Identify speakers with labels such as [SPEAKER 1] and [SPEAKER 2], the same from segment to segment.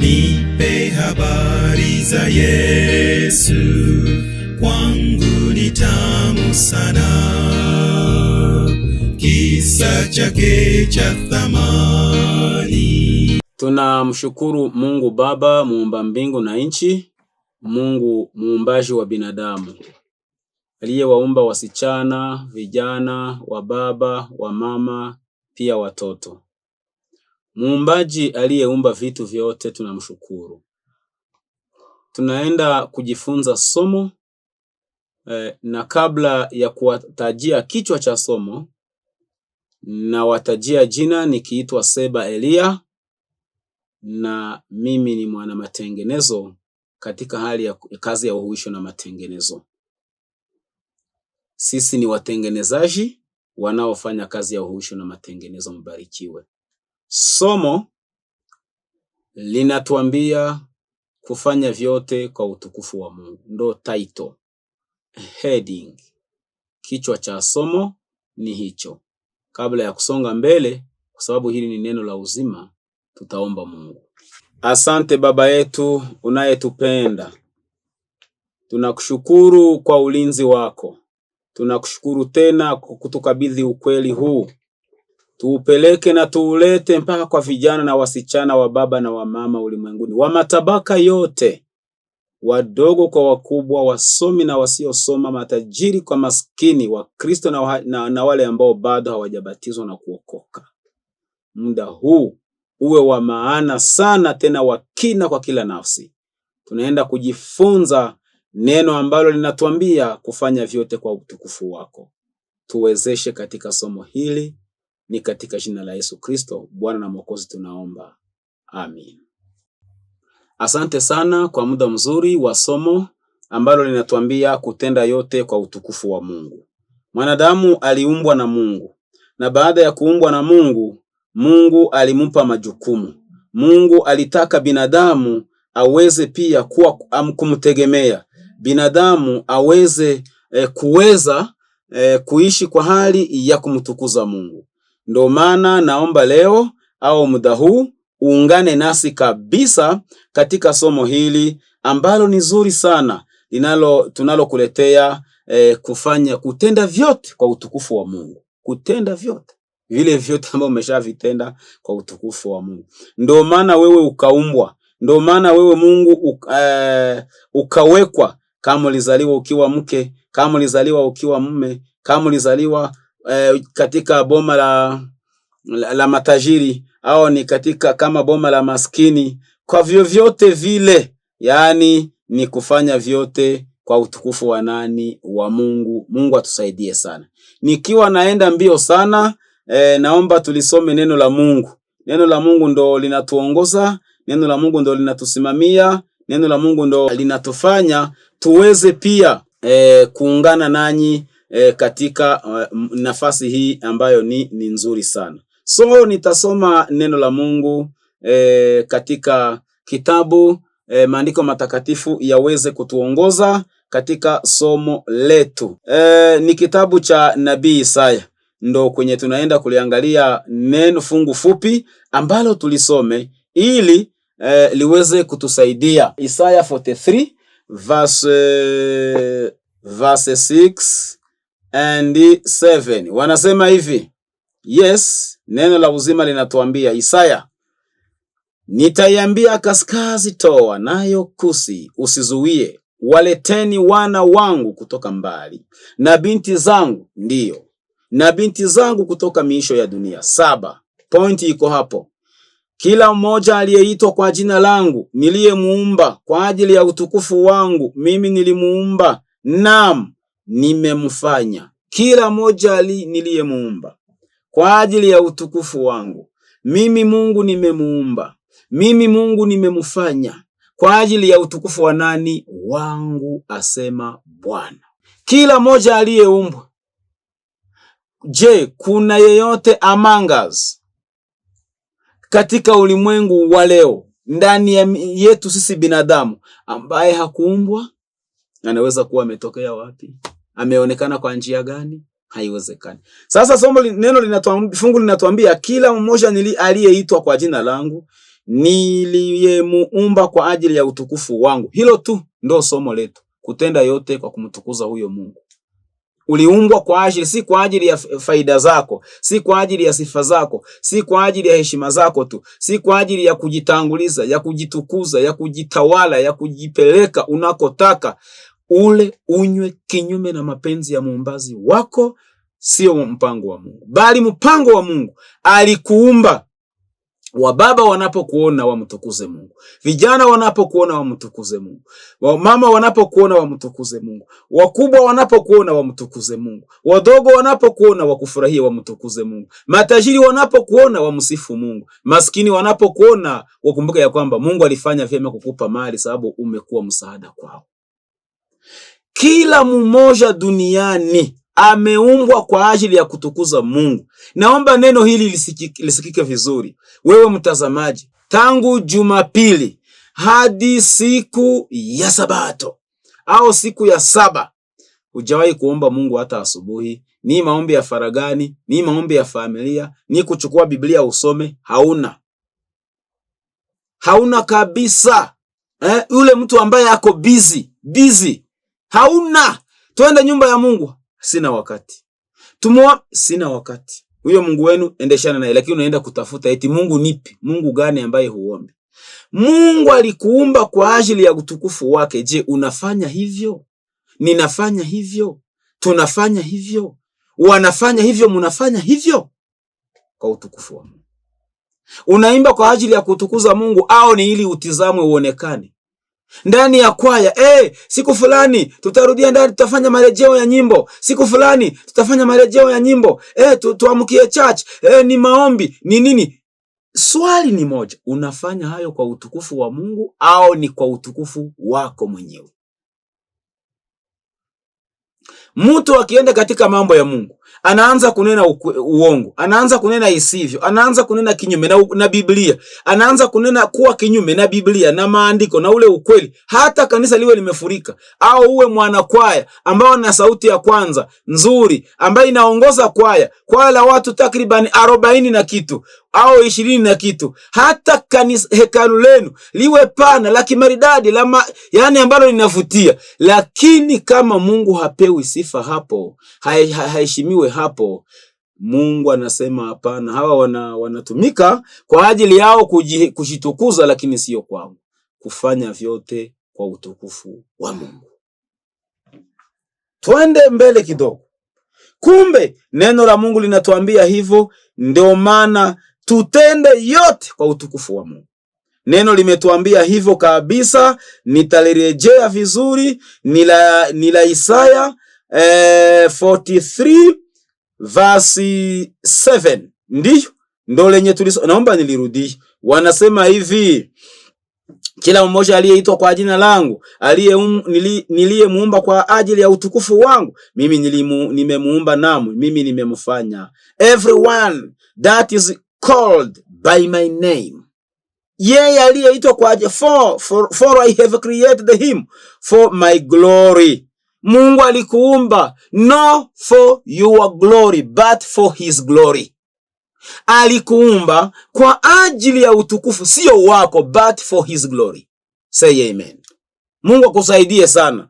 [SPEAKER 1] Nipe habari za Yesu, kwangu ni tamu sana, kisa chake cha thamani.
[SPEAKER 2] Tunamshukuru Mungu Baba muumba mbingu na nchi, Mungu muumbaji wa binadamu, aliyewaumba wasichana, vijana, wababa, wamama, pia watoto. Muumbaji aliyeumba vitu vyote, tunamshukuru. Tunaenda kujifunza somo na kabla ya kuwatajia kichwa cha somo, na watajia jina, nikiitwa Seba Elia, na mimi ni mwana matengenezo katika hali ya kazi ya uhuisho na matengenezo. Sisi ni watengenezaji wanaofanya kazi ya uhuisho na matengenezo. Mbarikiwe. Somo linatuambia kufanya vyote kwa utukufu wa Mungu. Ndo title. Heading. Kichwa cha somo ni hicho. Kabla ya kusonga mbele, kwa sababu hili ni neno la uzima, tutaomba Mungu. Asante Baba yetu unayetupenda. Tunakushukuru kwa ulinzi wako. Tunakushukuru tena kwa kutukabidhi ukweli huu. Tuupeleke na tuulete mpaka kwa vijana na wasichana wa baba na wa mama ulimwenguni, wa matabaka yote, wadogo kwa wakubwa, wasomi na wasiosoma, matajiri kwa maskini, wa Kristo na wale ambao bado hawajabatizwa na kuokoka. Muda huu uwe wa maana sana, tena wa kina kwa kila nafsi. Tunaenda kujifunza neno ambalo linatuambia kufanya vyote kwa utukufu wako. Tuwezeshe katika somo hili, ni katika jina la Yesu Kristo, Bwana na Mwokozi tunaomba. Amin. Asante sana kwa muda mzuri wa somo ambalo linatuambia kutenda yote kwa utukufu wa Mungu. Mwanadamu aliumbwa na Mungu, na baada ya kuumbwa na Mungu, Mungu alimpa majukumu. Mungu alitaka binadamu aweze pia kumtegemea. Binadamu aweze kuishi kwa hali ya kumtukuza Mungu. Ndio maana naomba leo au muda huu uungane nasi kabisa katika somo hili ambalo ni zuri sana, tunalokuletea kutenda vyote kwa utukufu wa Mungu. Kutenda vyote vile vyote ambavyo umeshavitenda kwa utukufu wa Mungu. Ndio maana wewe ukaumbwa. Ndio maana wewe Mungu ukawekwa. Kama ulizaliwa ukiwa mke, kama ulizaliwa ukiwa mume, kama ulizaliwa katika boma la matajiri, au ni katika kama boma la maskini, kwa vyovyote vile, yani ni kufanya vyote kwa utukufu wa nani? Wa Mungu. Mungu atusaidie sana. Nikiwa naenda mbio sana, naomba tulisome neno la Mungu. Neno la Mungu ndo linatuongoza, neno la Mungu ndo linatusimamia, neno la Mungu ndo linatufanya tuweze pia kuungana nanyi katika nafasi hii ambayo ni nzuri sana. So nitasoma neno la Mungu katika kitabu maandiko matakatifu yaweze kutuongoza katika somo letu. Ni kitabu cha nabii Isaya, ndo kwenye tunaenda kuliangalia neno fungu fupi ambalo tulisome ili liweze kutusaidia. Isaya 43 verse 6 and 7. Wanasema hivi. Yes, neno la uzima linatuambia, Isaya, nitaiambia kaskazi toa, nayo kusi usizuie. Waleteni wana wangu kutoka mbali, na binti zangu, ndiyo, na binti zangu kutoka miisho ya dunia. 7. Pointi iko hapo. Kila mmoja aliyeitwa kwa jina langu, niliyemuumba kwa ajili ya utukufu wangu, mimi nilimuumba, naam, nimemfanya. Kila mmoja niliyemuumba kwa ajili ya utukufu wangu, mimi Mungu nimemuumba. Mimi Mungu nimemfanya kwa ajili ya utukufu wa nani? Wangu, asema Bwana. Kila mmoja aliyeumbwa. Je, kuna yeyote among us katika ulimwengu wa leo, ndani yetu sisi binadamu, ambaye hakuumbwa? Anaweza kuwa ametokea wapi? Ameonekana kwa njia gani? Haiwezekani. Sasa fungu linatuambia kila mmoja aliyeitwa kwa jina langu, niliyemuumba kwa ajili ya utukufu wangu. Hilo tu ndo somo letu, kutenda yote kwa kumtukuza huyo Mungu. Uliumbwa kwa ajili, si kwa ajili ya faida zako, si kwa ajili ya sifa zako, si kwa ajili ya heshima zako tu, si kwa ajili ya kujitanguliza, ya kujitukuza, ya kujitawala, ya kujipeleka unakotaka. Ule unywe kinyume na mapenzi ya muumbaji wako, sio mpango wa Mungu. Bali mpango wa Mungu, alikuumba. Wababa wanapokuona wamtukuze Mungu. Vijana wanapokuona wamtukuze Mungu. Wamama wanapokuona wamtukuze Mungu. Wakubwa wanapokuona wamtukuze Mungu. Wadogo wanapokuona wakufurahia wamtukuze Mungu. Matajiri wanapokuona wamsifu Mungu. Maskini wanapokuona wakumbuke ya kwamba Mungu alifanya vyema kukupa mali sababu umekuwa msaada kwao. Kila mmoja duniani ameumbwa kwa ajili ya kutukuza Mungu. Naomba neno hili lisikike vizuri. Wewe mtazamaji, tangu Jumapili hadi siku ya Sabato au siku ya saba, hujawahi kuomba Mungu hata asubuhi? Ni maombi ya faragani, ni maombi ya familia, ni kuchukua Biblia usome? Hauna kabisa. Yule mtu ambaye ako busy. Hauna. Twende nyumba ya Mungu. Sina wakati. Sina wakati. Huyo Mungu wenu endeshana naye, lakini unaenda kutafuta eti Mungu nipi? Mungu gani ambaye huombi? Mungu alikuumba kwa ajili ya utukufu wake. Je, unafanya hivyo? Ninafanya hivyo? Tunafanya hivyo? Wanafanya hivyo? Mnafanya hivyo? Kwa utukufu wa Mungu. Unaimba kwa ajili ya kutukuza Mungu au ni ili utizamwe uonekane? Ndani ya kwaya, siku fulani tutarudia ndani, tutafanya marejeo ya nyimbo. Siku fulani tutafanya marejeo ya nyimbo. Tuamkie church. Ni maombi, ni nini? Swali ni moja, unafanya hayo kwa utukufu wa Mungu au ni kwa utukufu wako mwenyewe? Mtu akienda katika mambo ya Mungu, anaanza kunena uongo, anaanza kunena isivyo, anaanza kunena kinyume na Biblia, anaanza kunena kuwa kinyume na Biblia na maandiko na ule ukweli. Hata kanisa liwe limefurika, au uwe mwana kwaya ambao na sauti ya kwanza nzuri, ambaye inaongoza kwaya la watu takriban 40 na kitu au 20 na kitu, hata kanisa hekalu lenu liwe pana la kimaridadi yani ambalo linavutia, lakini kama Mungu hapewi sifa hapo, haheshimiwe hapo, Mungu anasema hapana, hawa wanatumika kwa ajili yao kujitukuza, lakini sio kwangu. Kufanya vyote kwa utukufu wa Mungu. Twende mbele kidogo. Kumbe neno la Mungu linatuambia hivyo, ndio maana tutende yote kwa utukufu wa Mungu. Neno limetuambia hivyo kabisa. Nitalirejea vizuri, ni la Isaya 43 verse 7. Ndio lenye naomba nilirudie. Wanasema hivi: kila mmoja aliyeitwa kwa jina langu, niliyemuumba kwa ajili ya utukufu wangu, mimi nimemuumba, namu mimi nimemfanya. Everyone that is called by my name, yeye aliyeitwa kwa ajili, for I have created him for my glory. Mungu alikuumba no for your glory but for his glory. Alikuumba kwa ajili ya utukufu, sio wako, but for his glory. Say amen. Mungu akusaidie sana.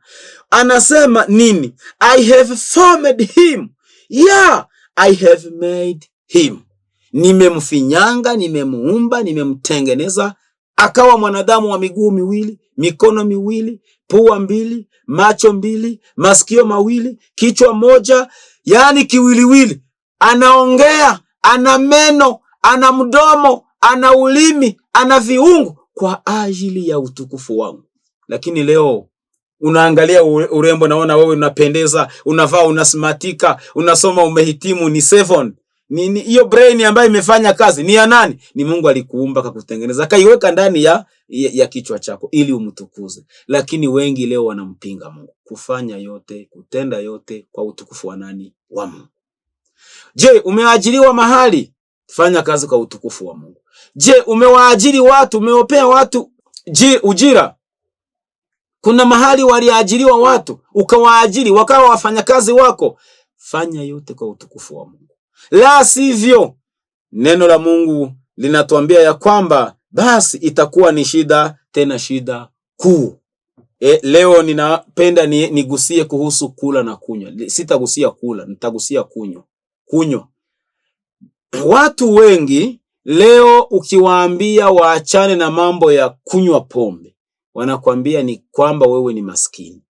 [SPEAKER 2] Anasema nini? I have formed him. Yeah, I have made him. Nimemfinyanga, nimemuumba, nimemtengeneza akawa mwanadamu wa miguu miwili, mikono miwili, pua mbili, macho mbili, masikio mawili, kichwa moja, yani kiwiliwili. Anaongea, ana meno, ana mdomo, ana ulimi, ana viungo kwa ajili ya utukufu wangu. Lakini leo unaangalia urembo, naona wewe unapendeza, unavaa, unasmatika, unasoma, umehitimu, ni 7. Ni hiyo brain ambayo imefanya kazi ni ya nani? Ni Mungu alikuumba, akakutengeza, akaiweka ndani ya kichwa chako ili umtukuze. Lakini wengi leo wanampinga Mungu. Kufanya yote, kutenda yote kwa utukufu wa nani? Wa Mungu. Je, umeajiriwa mahali? Fanya kazi kwa utukufu wa Mungu. Je, umewaajiri watu, umewapea watu ujira? Kuna mahali waliajiriwa watu, ukawaajiri, wakawa wafanyakazi wako. Fanya yote kwa utukufu wa Mungu. La sivyo, neno la Mungu linatuambia ya kwamba basi itakuwa ni shida, tena shida kuu. Leo ninapenda nigusie kuhusu kula na kunywa. Sitagusia kula, nitagusia kunywa. Watu wengi leo ukiwaambia waachane na mambo ya kunywa pombe, wanakuambia ni kwamba wewe ni maskini.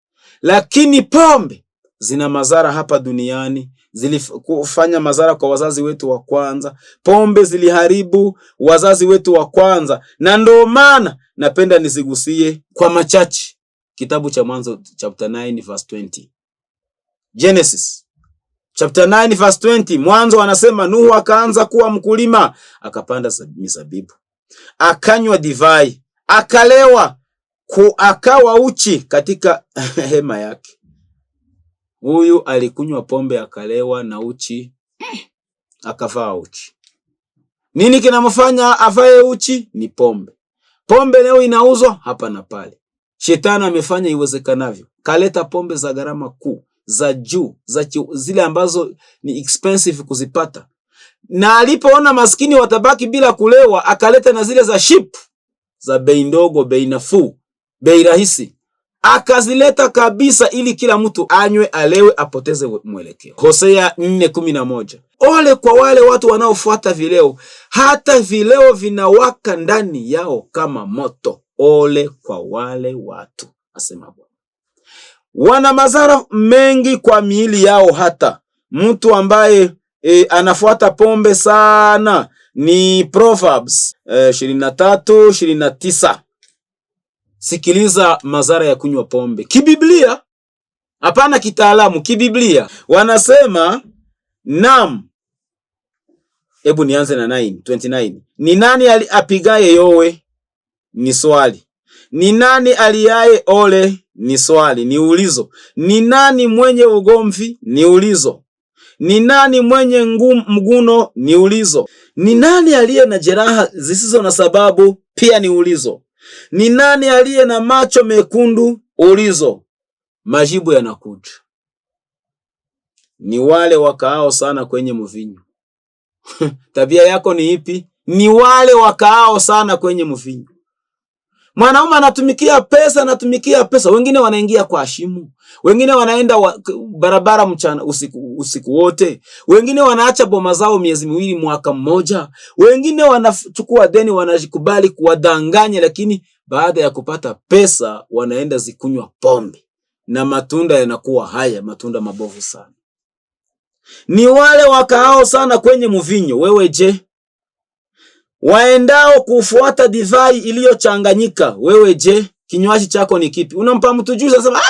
[SPEAKER 2] Lakini pombe zina madhara hapa duniani, zilifanya madhara kwa wazazi wetu wa kwanza. Pombe ziliharibu wazazi wetu wa kwanza, na ndio maana napenda nizigusie kwa machache. Kitabu cha Mwanzo chapter 9 verse 20. Genesis chapter 9 verse 20. Mwanzo anasema Nuhu akaanza kuwa mkulima, akapanda mizabibu, akanywa divai, akalewa, akawa uchi katika hema yake. Huyu alikunywa pombe, akalewa na uchi, akavaa uchi. Nini kinamfanya avae uchi? Ni pombe. Pombe leo inauzwa hapa na pale. Shetani amefanya iwezekanavyo, kaleta pombe za gharama kuu, za juu, zile ambazo ni expensive kuzipata. Na alipoona maskini watabaki bila kulewa, akaleta na zile za cheap, za bei ndogo, bei nafuu, bei rahisi. Akazileta kabisa ili kila mtu anywe, alewe, apoteze mwelekeo. Hosea 4:11. Ole kwa wale watu wanaofuata vileo, hata vileo vinawaka ndani yao kama moto. Ole kwa wale watu, asema Bwana. Wana madhara mengi kwa miili yao. Hata mtu ambaye anafuata pombe sana ni Proverbs 23:29. Sikiliza madhara ya kunywa pombe kibiblia, hapana kitaalamu, kibiblia. Wanasema hebu nianze na 9:29. Ni nani apigaye yowe? Ni swali. Ni nani aliaye ole? Ni swali, ni ulizo. Ni nani mwenye ugomvi? Ni ulizo. Ni nani mwenye mguno? Ni ulizo. Ni nani aliye na jeraha zisizo na sababu? Pia ni ulizo. Ni nani aliye na macho mekundu? Ulizo. Majibu yanakuja. Ni wale wakaao sana kwenye mvinyo. Tabia yako ni ipi? Ni wale wakaao sana kwenye mvinyo. Mwanaume anatumikia pesa, wengine wanaingia kwa shimu, wengine wanaenda barabara mchana usiku wote, wengine wanaacha boma zao miezi miwili, mwaka mmoja, wengine wanachukua deni, wanajikubali kuwadanganya, lakini baada ya kupata pesa wanaenda zikunywa pombe, na matunda yanakuwa haya, matunda mabovu sana. Ni wale wakaao sana kwenye mvinyo. Wewe je? Waendao kufuata divai iliyochanganyika. Wewe je? Kinywaji chako ni kipi? Unampa mtu juice, anasema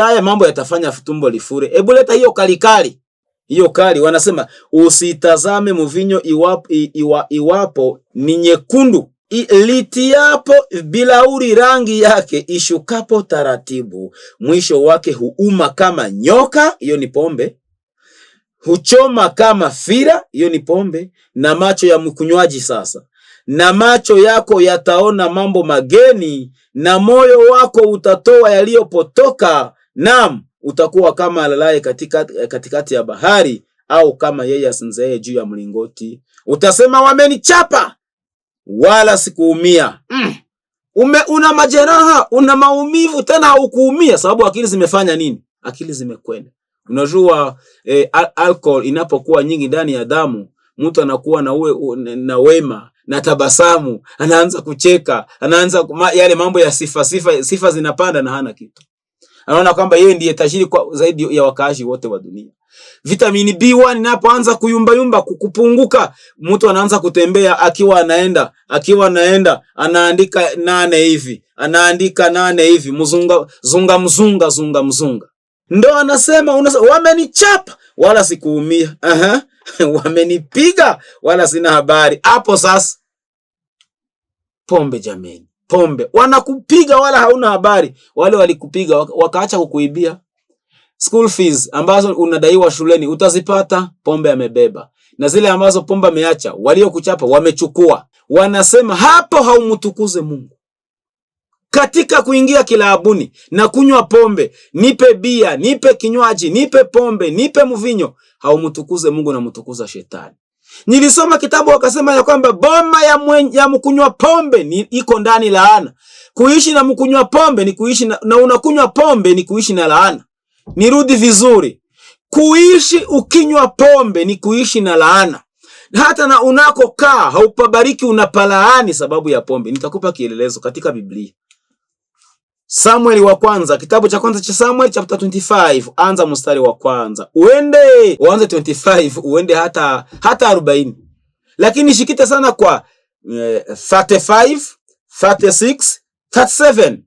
[SPEAKER 2] haya mambo yatafanya tumbo lifure. Hebu leta hiyo kalikali. Hiyo kali. Wanasema usitazame mvinyo iwapo ni nyekundu, litiapo bilauri rangi yake, ishukapo taratibu, mwisho wake huuma kama nyoka. Hiyo ni pombe. Huchoma kama fira. Hiyo ni pombe. Na macho ya mkunywaji sasa, na macho yako yataona mambo mageni, na moyo wako utatoa yaliyopotoka. Naam, utakuwa kama alalaye katikati ya bahari, au kama yeye asinzee juu ya mlingoti. Utasema wamenichapa wala sikuumia. Una majeraha, una maumivu, tena haukuumia. Sababu akili zimefanya nini? Akili zimekwenda. Unajua alcohol inapokuwa nyingi ndani ya damu, mtu anakuwa na wema na tabasamu, anaanza kucheka, anaanza yale mambo ya sifa zinapanda, na hana kitu. Anaona kwamba yeye ndiye tajiri kwa zaidi ya wakaaji wote wa dunia. Vitamini B1 inapoanza kuyumba kupunguka, mtu anaanza kutembea akiwa anaenda anaandika 8 hivi, anaandika 8 hivi, mzunga. Ndo anasema wamenichapa wala sikuumia. Wamenipiga wala sina habari. Hapo sasa pombe, jameni, pombe. Wanakupiga wala hauna habari. Wale walikupiga wakaacha kukuibia school fees ambazo unadaiwa shuleni, utazipata. Pombe amebeba. Na zile ambazo pombe ameacha, waliokuchapa wamechukua. Wanasema hapo haumtukuze Mungu. Katika kuingia kilabuni na kunywa pombe, nipe bia, nipe kinywaji, nipe pombe, nipe mvinyo, haumtukuze Mungu na mtukuza shetani. Nilisoma kitabu wakasema ya kwamba boma ya mkunywa pombe ni iko ndani laana. Kuishi na mkunywa pombe ni kuishi na unakunywa pombe ni kuishi na laana. Nirudi vizuri. Kuishi ukinywa pombe ni kuishi na laana. Hata na unakokaa haupabariki, unapalaani sababu ya pombe. Nitakupa kielelezo katika Biblia. Samueli wa kwanza, kitabu cha kwanza cha Samuel chapter 25, anza mstari wa kwanza. Uanze 25, uende hata 40. Lakini shikite sana kwa 35, 36, 37.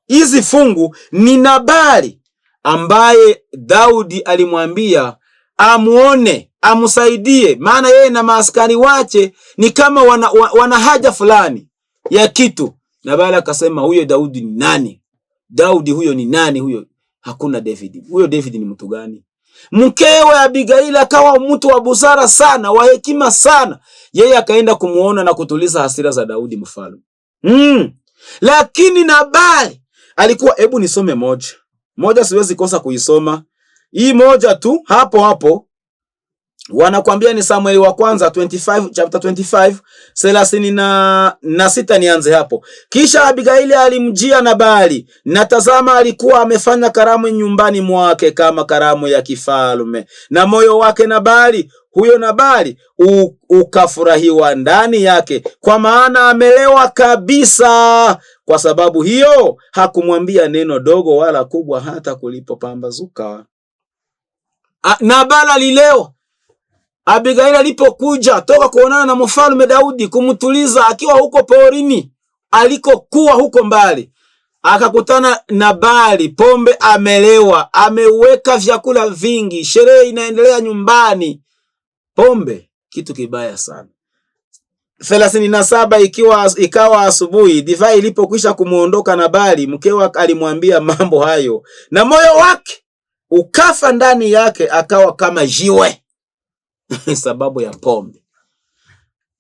[SPEAKER 2] Hizi fungu ni Nabali ambaye Daudi alimwambia amuone, amsaidie, maana yeye na maaskari wache ni kama wana haja fulani ya kitu. Nabali akasema huyo Daudi ni nani? Daudi huyo ni nani huyo? Hakuna David. Huyo David ni mtu gani? Mkewe Abigaili akawa mtu wa busara sana, wa hekima sana. Yeye akaenda kumuona na kutuliza hasira za Daudi mfalme. Lakini Nabali alikuwa, hebu nisome moja siwezi kosa kuisoma. Hii moja tu hapo. Wanakuambia ni Samueli wa kwanza 25, chapter 25, 36 nianze hapo. Kisha Abigaili alimjia Nabali, na tazama alikuwa amefanya karamu nyumbani mwake kama karamu ya kifalme. Na moyo wake huyo Nabali ukafurahiwa ndani yake, kwa maana amelewa kabisa. Kwa sababu hiyo hakumwambia neno dogo wala kubwa hata kulipopambazuka. Nabali alilewa. Abigaili alipokuja toka kuonana na mfalme Daudi kumtuliza akiwa huko porini alikokuwa huko mbali, akakutana Nabali pombe, amelewa, ameweka vyakula vingi, sherehe inaendelea nyumbani. Pombe kitu kibaya sana. 37 ikawa asubuhi, divai ilipokwisha kumuondoka Nabali, mkewe alimwambia mambo hayo, na moyo wake ukafa ndani yake, akawa kama jiwe sababu ya pombe.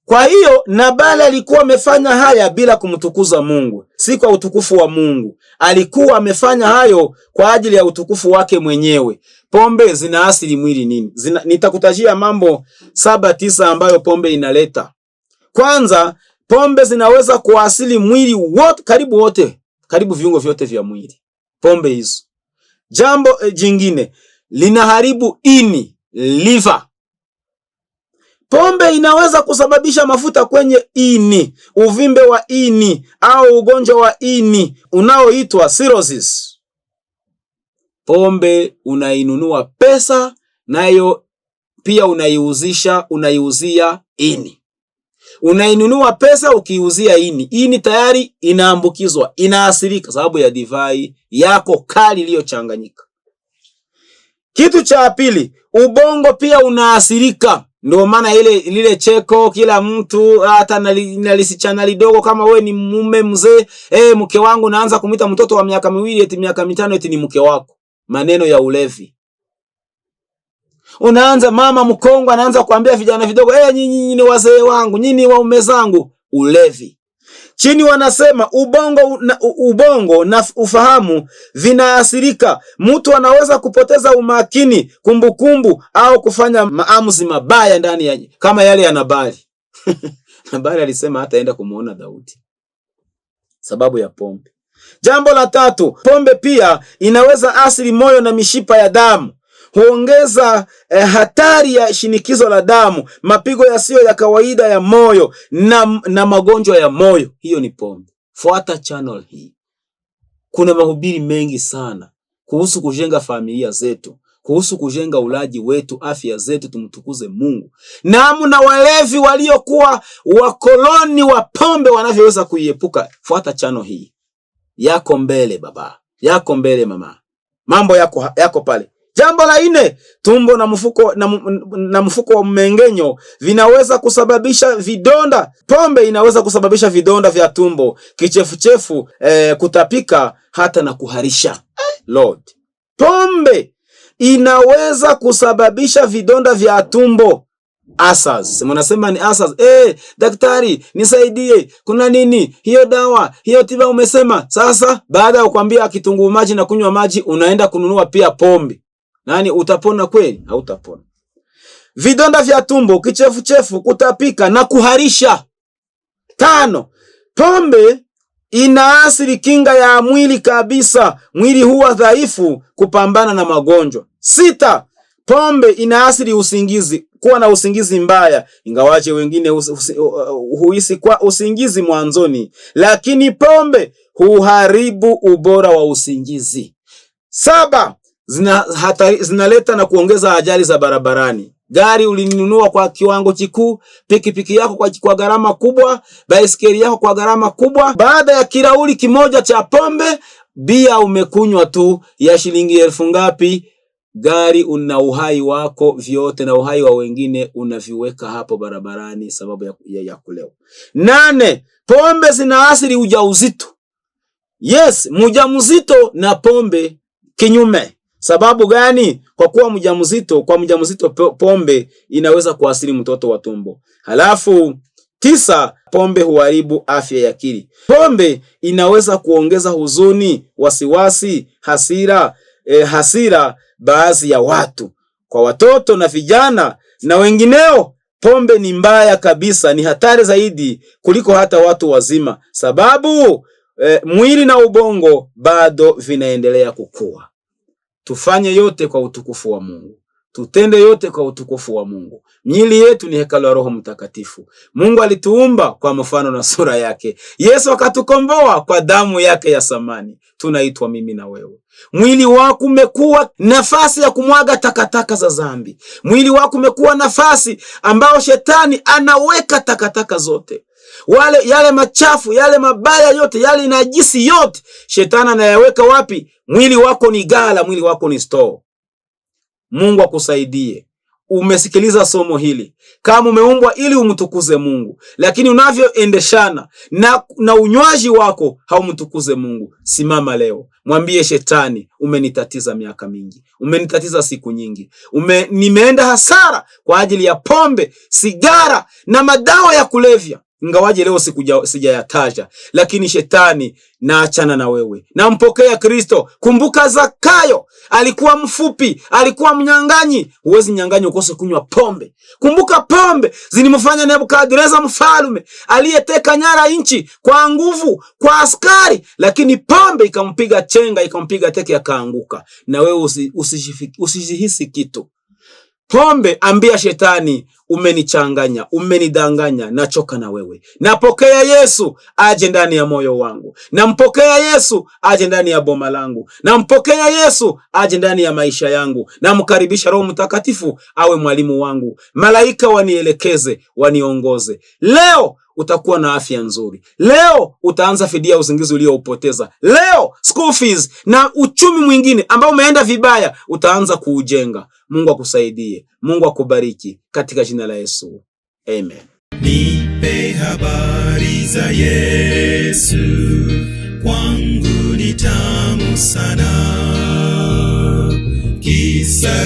[SPEAKER 2] Kwa hiyo Nabali alikuwa amefanya haya bila kumtukuza Mungu, si kwa utukufu wa Mungu. Alikuwa amefanya hayo kwa ajili ya utukufu wake mwenyewe. Pombe zinaasili mwili nini? Nitakutajia mambo 7-9 ambayo pombe inaleta. Kwanza, pombe zinaweza kuasili mwili wote, karibu viungo vyote vya mwili. Pombe hizo. Jambo jingine, linaharibu ini, liver. Pombe inaweza kusababisha mafuta kwenye ini, uvimbe wa ini au ugonjwa wa ini unaoitwa cirrhosis. Pombe unainunua pesa, nayo pia unaiuzia ini. Unainunua pesa ukiuzia ini. Ini tayari inaambukizwa, inaathirika sababu ya divai yako kali iliyochanganyika. Kitu cha pili, ubongo pia unaathirika. Ndio maana lile cheko kila mtu, hata nalisichana lidogo, kama we ni mume mzee, mke wangu, naanza kumuita mtoto wa miaka 2 eti miaka 5 eti ni mke wako. Maneno ya ulevi. Unaanza mama mkongwe anaanza kuambia vijana vidogo, nyinyi ni wazee wangu, nyinyi ni waume zangu. Ulevi. Chini wanasema ubongo na ufahamu vinaathirika. Mtu anaweza kupoteza umakini, kumbukumbu au kufanya maamuzi mabaya ndani ya kama yale ya Nabali. Nabali alisema hataenda kumuona Daudi sababu ya pombe. Jambo la tatu, pombe pia inaweza athiri moyo na mishipa ya damu. Huongeza hatari ya shinikizo la damu, mapigo yasiyo ya kawaida ya moyo na magonjwa ya moyo. Hiyo ni pombe. Fuata channel hii. Kuna mahubiri mengi sana kuhusu kujenga familia zetu, kuhusu kujenga ulaji wetu, afya zetu, tumtukuze Mungu. Na walevi waliokuwa wakoloni wa pombe wanavyoweza kuiepuka. Fuata channel hii. Yako mbele baba, yako mbele mama. Mambo yako pale. Jambo la 4, tumbo na mfuko wa mmeng'enyo vinaweza kusababisha vidonda. Pombe inaweza kusababisha vidonda vya tumbo, kichefuchefu, kutapika, hata na kuharisha. Lord. Pombe inaweza kusababisha vidonda vya tumbo. Asas. Mnasema ni asas. Daktari, nisaidie. Kuna nini? Hiyo dawa, hiyo tiba umesema. Sasa baada ya kukwambia kitunguu maji na kunywa maji, unaenda kununua pia pombe. Nani utapona kweli? Hautapona. vidonda vya tumbo, kichefuchefu, kutapika na kuharisha. 5, pombe inaathiri kinga ya mwili kabisa. Mwili huwa dhaifu kupambana na magonjwa. 6, pombe inaathiri usingizi, kuwa na usingizi mbaya. Ingawaje wengine huhisi kwa usingizi mwanzoni, lakini pombe huharibu ubora wa usingizi. 7, zinaleta na kuongeza ajali za barabarani. Gari ulinunua kwa kiwango kikuu, pikipiki yako kwa gharama kubwa, baisikeli yako kwa gharama kubwa. Baada ya kirauli kimoja cha pombe, bia umekunywa tu ya shilingi 1000 ngapi, gari una uhai wako vyote na uhai wa wengine unaviweka hapo barabarani sababu ya kulewa. 8, pombe zinaathiri ujauzito. Yes, mjamzito na pombe kinyume. Sababu gani? Kwa kuwa mjamzito, pombe inaweza kuathiri mtoto wa tumbo. Halafu 9, pombe huharibu afya ya akili. Pombe inaweza kuongeza huzuni, wasiwasi, hasira baadhi ya watu. Kwa watoto na vijana na wengineo, pombe ni mbaya kabisa, ni hatari zaidi kuliko hata watu wazima. Sababu mwili na ubongo bado vinaendelea kukua. Tufanye yote kwa utukufu wa Mungu. Tutende yote kwa utukufu wa Mungu. Miili yetu ni hekalu la Roho Mtakatifu. Mungu alituumba kwa mfano na sura yake. Yesu akatukomboa kwa damu yake ya thamani. Tunaitwa mimi na wewe. Mwili wako umekuwa nafasi ya kumwaga takataka za dhambi. Mwili wako umekuwa nafasi ambao shetani anaweka takataka zote. Yale machafu, yale mabaya yote, yale najisi yote, shetani anayaweka wapi? Mwili wako ni ghala, mwili wako ni store. Mungu akusaidie. Umesikiliza somo hili. Kama umeumbwa ili umtukuze Mungu, lakini unavyoendeshana na unywaji wako haumtukuze Mungu, simama leo. Mwambie shetani, umenitatiza miaka mingi. Umenitatiza siku nyingi. Nimeenda hasara kwa ajili ya pombe, sigara na madawa ya kulevya. Ingawaje leo sijayataja, lakini shetani, naachana na wewe. Nampokea Kristo. Kumbuka Zakayo, alikuwa mfupi, alikuwa mnyang'anyi. Huwezi nyang'anyi ukose kunywa pombe. Kumbuka pombe zilimfanya Nebukadneza mfalme aliyeteka nyara nchi kwa nguvu, kwa askari, lakini pombe ikampiga chenga, ikampiga teke, akaanguka. Na wewe usijihisi kitu. Pombe, ambia shetani, umenichanganya, umenidanganya, nachoka na wewe. Napokea Yesu aje ndani ya moyo wangu. Nampokea Yesu aje ndani ya boma langu. Nampokea Yesu aje ndani ya maisha yangu. Namkaribisha Roho Mtakatifu awe mwalimu wangu. Malaika wanielekeze, waniongoze. Leo utakuwa na afya nzuri. Leo utaanza fidia usingizi ulioupoteza. Leo school fees na uchumi mwingine ambao umeenda vibaya utaanza kuujenga. Mungu akusaidie. Mungu akubariki katika jina la Yesu. Amen.
[SPEAKER 1] Nipe habari za Yesu, kwangu ni tamu sana.